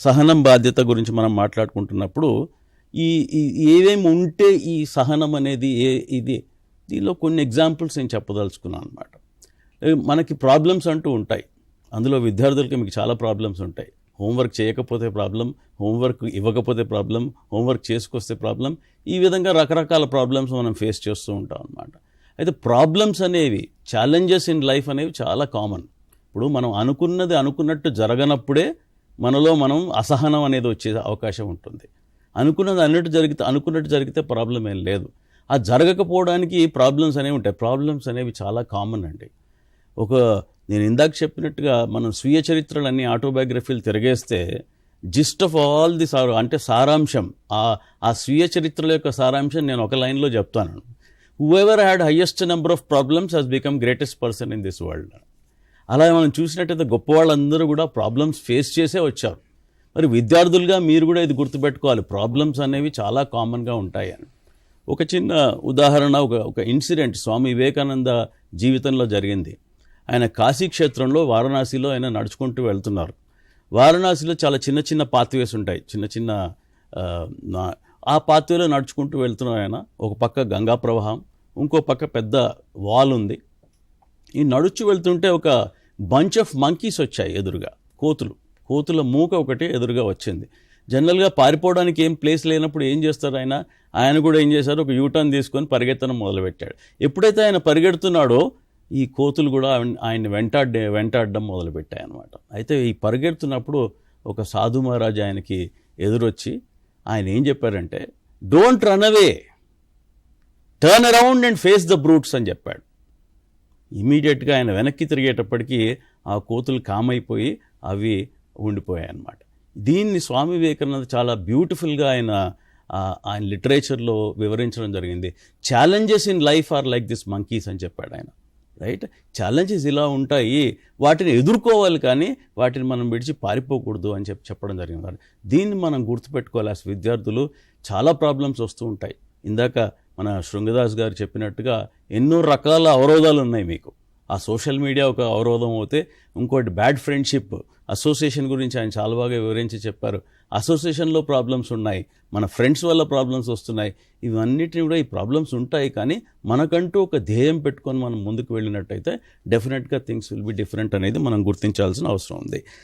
సహనం బాధ్యత గురించి మనం మాట్లాడుకుంటున్నప్పుడు ఈ ఏవేమి ఉంటే ఈ సహనం అనేది ఇది దీనిలో కొన్ని ఎగ్జాంపుల్స్ నేను చెప్పదలుచుకున్నాను అనమాట. మనకి ప్రాబ్లమ్స్ అంటూ ఉంటాయి. అందులో విద్యార్థులకి మీకు చాలా ప్రాబ్లమ్స్ ఉంటాయి. హోంవర్క్ చేయకపోతే ప్రాబ్లం, హోంవర్క్ ఇవ్వకపోతే ప్రాబ్లం, హోంవర్క్ చేసుకొస్తే ప్రాబ్లం, ఈ విధంగా రకరకాల ప్రాబ్లమ్స్ మనం ఫేస్ చేస్తూ ఉంటాం అన్నమాట. అయితే ప్రాబ్లమ్స్ అనేవి, ఛాలెంజెస్ ఇన్ లైఫ్ అనేవి చాలా కామన్. ఇప్పుడు మనం అనుకున్నట్టు జరగనప్పుడే మనలో మనం అసహనం అనేది వచ్చే అవకాశం ఉంటుంది. అనుకున్నట్టు జరిగితే ప్రాబ్లం ఏం లేదు. ఆ జరగకపోవడానికి ప్రాబ్లమ్స్ అనేవి ఉంటాయి. ప్రాబ్లమ్స్ అనేవి చాలా కామన్ అండి. నేను ఇందాక చెప్పినట్టుగా మనం స్వీయ చరిత్రలన్నీ ఆటోబయోగ్రఫీలు తిరిగేస్తే జిస్ట్ ఆఫ్ ఆల్ ది అంటే సారాంశం, ఆ స్వీయ చరిత్రల యొక్క సారాంశం నేను ఒక లైన్లో చెప్తాను. Whoever had highest number of problems has become greatest person in this world. అలా మనం చూసినట్టయితే గొప్ప వాళ్ళందరూ కూడా ప్రాబ్లమ్స్ ఫేస్ చేసే వచ్చారు. మరి విద్యార్థులుగా మీరు కూడా ఇది గుర్తుపెట్టుకోవాలి, ప్రాబ్లమ్స్ అనేవి చాలా కామన్గా ఉంటాయి అని. ఒక చిన్న ఉదాహరణ, ఒక ఇన్సిడెంట్ స్వామి వివేకానంద జీవితంలో జరిగింది. ఆయన కాశీ క్షేత్రంలో వారణాసిలో ఆయన నడుచుకుంటూ వెళ్తున్నారు. వారణాసిలో చాలా చిన్న చిన్న పాత్వేస్ ఉంటాయి, చిన్న ఆ పాత్వేలో నడుచుకుంటూ వెళ్తున్నారు ఆయన. ఒక పక్క గంగా ప్రవాహం, ఇంకో పక్క పెద్ద వాల్ ఉంది. ఈ నడుచు వెళ్తుంటే ఒక బంచ్ ఆఫ్ మంకీస్ వచ్చాయి ఎదురుగా, కోతుల మూక ఒకటి ఎదురుగా వచ్చింది. జనరల్గా పారిపోవడానికి ఏం ప్లేస్ లేనప్పుడు ఏం చేస్తారు ఆయన కూడా ఏం చేశారు, ఒక యూటర్న్ తీసుకొని పరిగెత్తడం మొదలుపెట్టాడు. ఎప్పుడైతే ఆయన పరిగెడుతున్నాడో ఈ కోతులు కూడా ఆయన వెంటాడడం మొదలుపెట్టాయి అన్నమాట. అయితే ఈ పరిగెడుతున్నప్పుడు ఒక సాధు మహారాజ్ ఆయనకి ఎదురొచ్చి ఆయన ఏం చెప్పారంటే, don't run away, turn around and face the brutes అని చెప్పాడు. ఇమీడియట్గా ఆయన వెనక్కి తిరిగేటప్పటికీ ఆ కోతులు కామైపోయి అవి ఉండిపోయాయి అన్నమాట. దీన్ని స్వామి వివేకానంద చాలా బ్యూటిఫుల్గా ఆయన లిటరేచర్లో వివరించడం జరిగింది. Challenges in life are like this monkeys అని చెప్పాడు ఆయన. రైట్, ఛాలెంజెస్ ఇలా ఉంటాయి, వాటిని ఎదుర్కోవాలి, కానీ వాటిని మనం విడిచి పారిపోకూడదు అని చెప్పడం జరిగింది. దీన్ని మనం గుర్తుపెట్టుకోవాలి. ఆ విద్యార్థులు చాలా ప్రాబ్లమ్స్ వస్తూ ఉంటాయి. ఇందాక మన శృంగదాస్ గారు చెప్పినట్టుగా ఎన్నో రకాల అవరోధాలు ఉన్నాయి మీకు. ఆ సోషల్ మీడియా ఒక అవరోధం అవుతే, ఇంకోటి బ్యాడ్ ఫ్రెండ్షిప్, అసోసియేషన్ గురించి ఆయన చాలా బాగా వివరించి చెప్పారు. అసోసియేషన్లో ప్రాబ్లమ్స్ ఉన్నాయి, మన ఫ్రెండ్స్ వల్ల ప్రాబ్లమ్స్ వస్తున్నాయి. ఇవన్నిటిని కూడా ఈ ప్రాబ్లమ్స్ ఉంటాయి, కానీ మనకంటూ ఒక ధ్యేయం పెట్టుకొని మనం ముందుకు వెళ్ళినట్టయితే డెఫినెట్గా థింగ్స్ విల్ బి డిఫరెంట్ అనేది మనం గుర్తించాల్సిన అవసరం ఉంది.